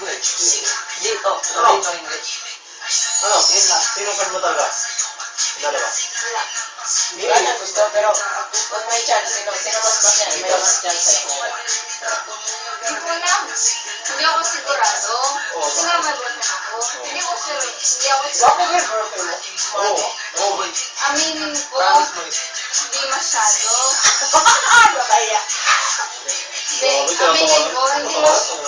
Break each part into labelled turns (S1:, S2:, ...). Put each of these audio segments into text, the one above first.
S1: Dito. Dito hindi.
S2: Ano? Yun lang. Sino card mo talaga? Dalawa.
S1: Wala.
S3: Hindi ba niya gusto, pero kung may chance, sino mas yan, may mas chance sa'yo.
S1: Hindi ko alam. Hindi ako sigurado. Kasi nga may boyfriend ako. Hindi ako sure. Hindi ako
S3: Wako
S1: sure.
S3: ba yung girlfriend mo?
S2: Oo. Oo.
S1: Aminin ko,
S2: Promise mo.
S1: hindi masyado.
S3: Babaya.
S1: Hindi, aminin ko, hindi masyado.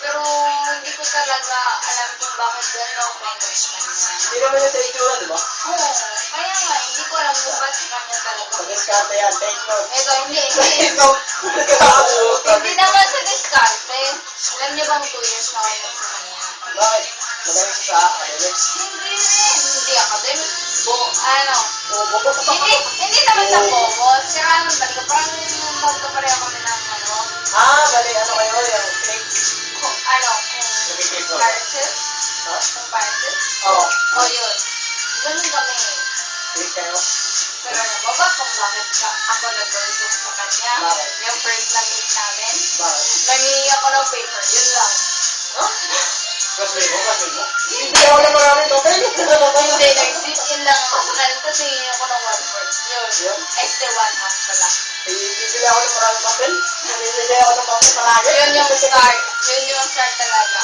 S1: Pero hindi ko talaga alam kung bakit gano'n ako may boyfriend niya.
S3: Hindi naman niya sa itsura, di ba?
S1: Oo, kaya nga, hindi ko alam kung ba't kanya talaga.
S3: Pag-discarte yan, take note.
S1: Ito, hindi.
S3: Ikaw.
S1: Hindi naman sa diskarte. Alam niyo bang 2 years na ako sa kanya?
S3: Bakit? Magaling sa academics.
S1: Hindi rin. Hindi academic. Ano?
S3: Bobo ka pa.
S1: Hindi naman sa bobot. Sira naman talaga. Parang magkapareho kami ng ano.
S3: Bali, ano kayo, yung fake.
S1: Kung ano?
S2: Nag-click
S1: Kung
S2: na.
S1: parentses?
S3: Ha?
S1: Kung parentses?
S3: Oo.
S1: O yun. Ganun kami.
S3: Fake kayo.
S1: Pero nababa kung bakit ako nag-versus sa kanya.
S3: Bakit?
S1: Yung first na meet namin.
S3: Bakit?
S1: Nangingi ako ng paper. Yun lang.
S2: Classmate mo? Classmate mo?
S3: Hindi ako na maraming papel.
S1: Hindi, nag-sit-in lang ako sa kanila. Tapos hingin ako ng 1/4. Yun.
S3: Yun?
S1: Ay, still 1/2 pala.
S3: Bibili ako ng maraming papel. Bibili ako ng papel palagi.
S1: Yun yung start. Yun yung start talaga.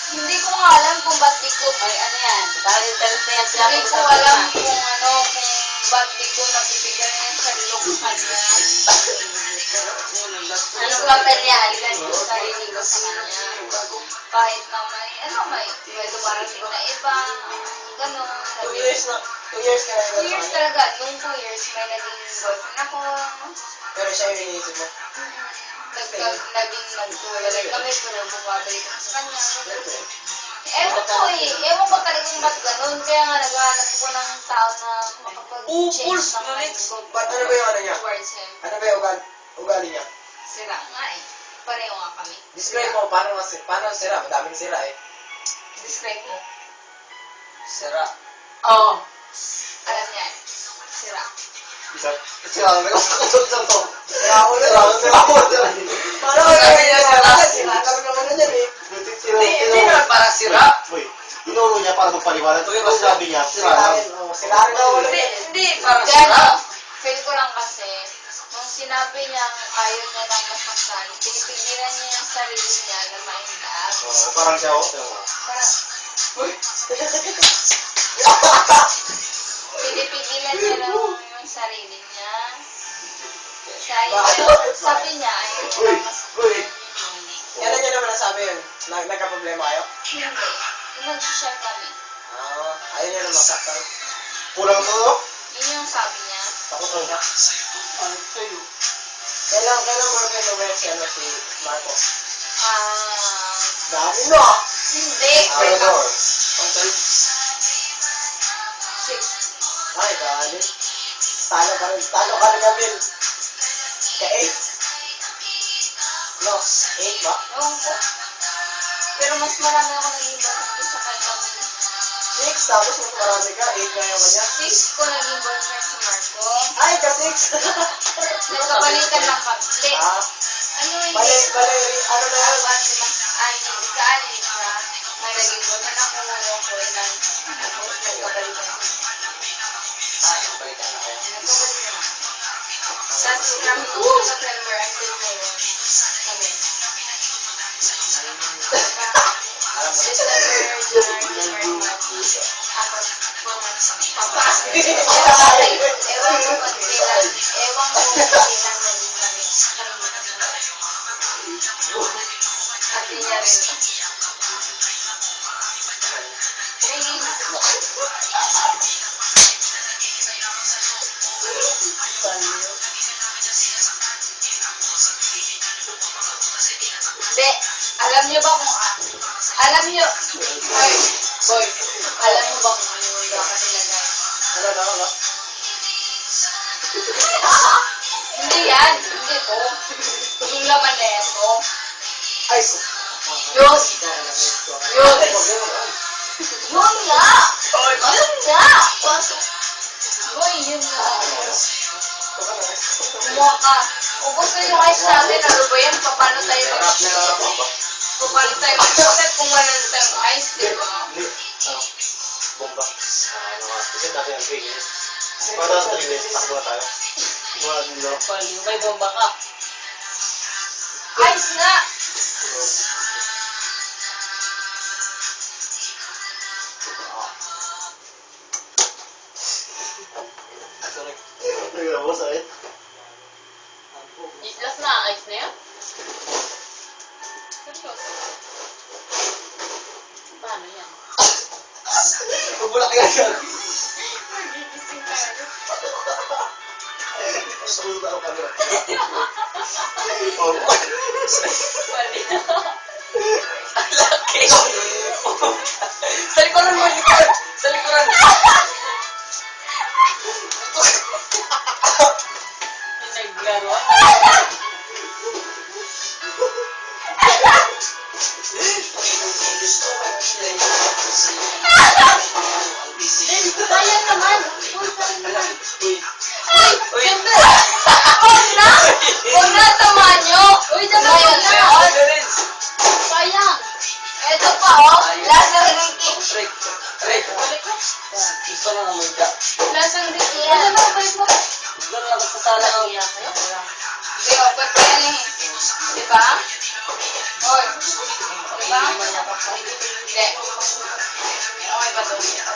S1: Hindi ko nga alam kung ba't di ko...
S4: Ay, ano yan? Parang interest na yan sila.
S1: Hindi ko alam kung ano, kung ba't di ko nabibigyan yung sarili ko sa kanya.
S4: Anong papel yan?
S1: Yung sarili ko sa kanya. Kahit na may dumarating na iba, gano'n.
S3: 2 years na. 2 years ka na
S1: 2 years talaga. Nung 2 years, may naging boyfriend ako.
S3: Pero siya yung iniisip mo.
S1: Naging nagkuwalay kami, pero bumabalik ako sa kanya.
S3: Siyempre.
S1: Ewan ko talaga kung ba't ganun. Kaya nga naghahanap ko ng tao na makapag-change ng mind ko.
S3: Ba't ano ba yung ano niya?
S1: Towards him.
S3: Ano ba yung ugali niya?
S1: Sira nga eh. Pareho nga kami.
S3: Describe mo, paano sira? Madaming sira eh.
S1: Describe mo.
S3: Sira.
S1: Oo. Alam niya eh. Sira.
S2: Sira na to.
S3: Sira ako na.
S2: Sira ako na.
S3: Paano ko
S2: Sabi niya, sira.
S3: Sira lang naman na dyan eh.
S2: Hindi naman para sira. Uy, tinuro niya para magpaliwanag. Pero sabi niya, sira lang.
S3: Sira rin ako ulit.
S1: Hindi, para sira. Feel ko lang kasi, nung sinabi niya ayaw niya lang masaktan, pinipigilan niya yung sarili niya na ma-in-love.
S2: Parang siya ako.
S1: Parang, pinipigilan niya lang yung sarili niya. Sabi niya, ayaw niya lang masaktan.
S3: Kailan niya naman nasabi yun? Nagka-problema kayo?
S1: Hindi. Nag-share kami.
S3: Ayaw niya naman masaktan.
S2: Kulang to, no?
S1: Yun yung sabi niya.
S2: Takot na.
S3: Kailan mo rin yung si ano si Marco? Dami no!
S1: Hindi.
S2: Ano to?
S1: Six.
S3: Ay, dami. Talo ka rin kami. Ka-8. No, 8 ba?
S1: Ewan ko. Pero mas marami ako naging boyfriend sa kanya.
S3: 6, tapos mas marami ka. 8 na yung kanya.
S1: 6 ko naging boyfriend si Marco.
S3: Ay, ka-6!
S1: Nagkabalikan lang kami. Ano yun?
S3: Ano na yan?
S1: Kaanin siya. May naging boyfriend ako. Ako ilan. Tapos nagkabalikan ako.
S4: Balikan na kayo.
S1: Nagkabalikan ako. Tapos from noong September until ngayon. Kami. December, January, March. Ako, 4 months kami. Ewan ko ba't kailan naging kami. Pati niya rin. Hindi. Alam niyo ba kung alam niyo ay boy, alam niyo ba kung ano yung bakit nilagay?
S3: Ano?
S1: Hindi yan. Hindi to. Yung laman na yan to.
S3: Ay,
S1: Yun. Yun. Yun nga. Yun nga. Boy, yun nga. Kumuha ka. Kung gusto nyo guys natin, ano ba yan? Paano tayo
S2: Harap na harap mo ba?
S1: Papalit tayo mag-step kung wala na tayong ice, di ba?
S2: Hindi. Bomba. Ano nga. Kasi natin ang 3 minutes. Para sa 3 minutes, takbo na tayo. Wala nila.
S3: May bomba ka.
S1: Ice nga!
S2: Tingnan mo, sakit.
S3: Last na, ice na yan? Seryoso? Paano yan?
S2: Mabulak yan yan.
S1: Magigising tayo.
S2: Sumunod ako kami. Oh.
S3: Pwede na. Ang laki! Sa likuran mo, likuran! Sa likuran! Pinaglaro.
S1: Kaya naman! Uy, kaya naman!
S3: Uy!
S1: Siyempre! Huwag na! Huwag na, tamaan nyo! Uy, tama yun na! Sayang! Ito pa, oh! Lasang Ricky!
S3: Rick! Rick! Gusto na naman ka.
S1: Lasang Ricky yan! Ano ba, balik mo?
S3: Doon lang sa sala ng
S1: Di ba, pwede yan eh. Di ba? Hoy! Di ba? Hindi. Okay ba to? Okay ba?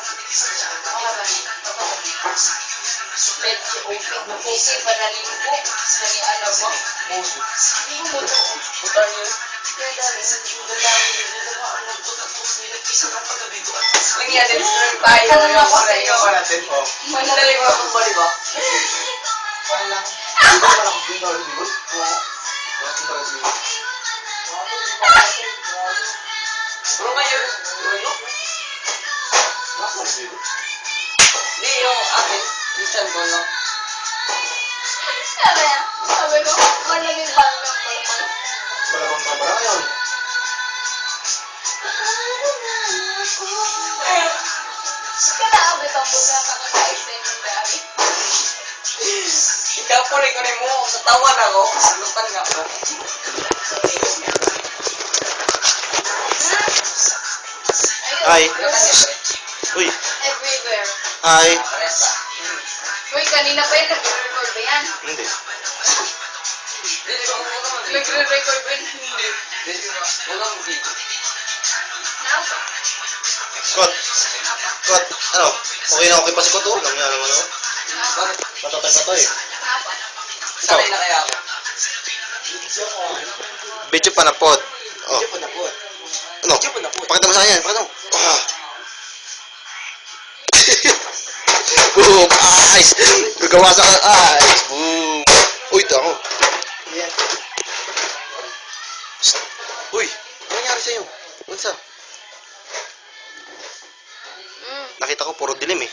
S1: Let's open. Kasi panaling po. Nani ano mo?
S3: Putar niyo. Nangyari na tayo.
S2: Ikaw ka natin, oh.
S3: Mandali mo akong bali ba?
S2: Hindi ka malakot din daw, hindi ba? Oo. Malakot daw, hindi ba?
S3: Pero ngayon,
S2: Malakot, hindi ba?
S3: hindi yung akin. Minsan ko, no?
S1: Sabi ko, managing bang ng palman.
S2: Balabang ka ba ngayon?
S1: Kanaabit ang buga ka kaka-extend ng dami.
S3: Ikaw po rin ko rin mo. Natawan ako. Lupan nga ako.
S2: Ay. Uy.
S1: Everywhere.
S2: Ay.
S3: Paresa.
S1: Uy, kanina pa yun, nag-record ba yan?
S2: Hindi.
S3: Hindi ko ako naman.
S1: Nagre-record ba yun? Hindi.
S3: Hindi ko wala mo dito.
S1: Napa?
S2: Scott. Scott. Ano? Okay na okay pa si Scott, oh. Nangyari naman, oh.
S3: Bakit?
S2: Matatag na to, eh.
S1: Napa?
S3: Sanay na kaya ako.
S2: Bitch pa na pod. Oh.
S3: Hindi po na po.
S2: Ano? Pakita mo sa akin yan. Pakita mo. Ah. Boom! Ice! Gagawa sa ice! Boom! Uy, ito ako. Uy! Ano nangyari sa'yo? Unsa? Nakita ko puro dilim eh.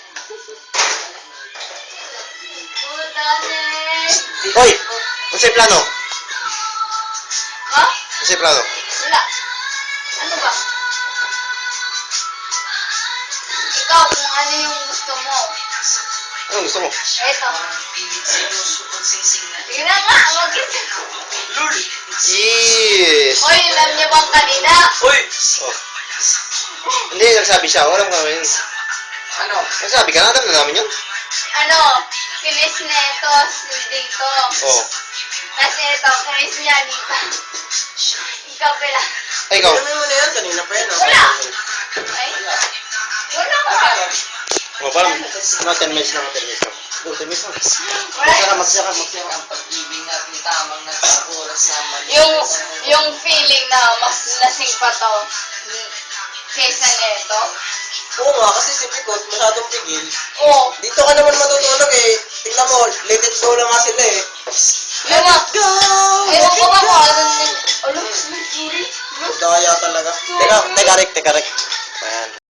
S1: Putane!
S2: Uy! Unsa yung plano?
S1: Ha?
S2: Unsa yung plano?
S1: Wala. Ano ba? Ikaw, kung ano yung gusto mo.
S2: Anong gusto mo?
S1: Eto. Sige na nga, mag-isip.
S2: Yes!
S1: Hoy, alam niyo bang kanina?
S3: Uy!
S2: Oh. Hindi, nagsabi siya. Walang kami yun.
S3: Ano?
S2: Nagsabi ka na, alam na namin yun.
S1: Ano? Kilis na ito, dito.
S2: Oh.
S1: Kasi ito, kilis niya dito. Ikaw pala.
S2: Ay, ikaw.
S3: Ano mo na yan? Kanina pa yan.
S1: Wala. Ay, wala ka.
S2: Oh, parang mga 10 minutes lang, 10 minutes lang. Oh, 10 minutes lang.
S1: Wala.
S2: Magsaka.
S3: Ang pag-ibig natin tamang nasa oras naman.
S1: Yung feeling na mas lasing pa to kaysa nito.
S3: Oo nga, kasi si Picot masyadong pigil.
S1: Oo.
S3: Dito ka naman matutulog eh. Tingnan mo, let it go lang nga sila eh.
S1: Ewan ko ba kung ano sorry.
S3: Daya talaga.
S2: Teka, Rick. Ayan.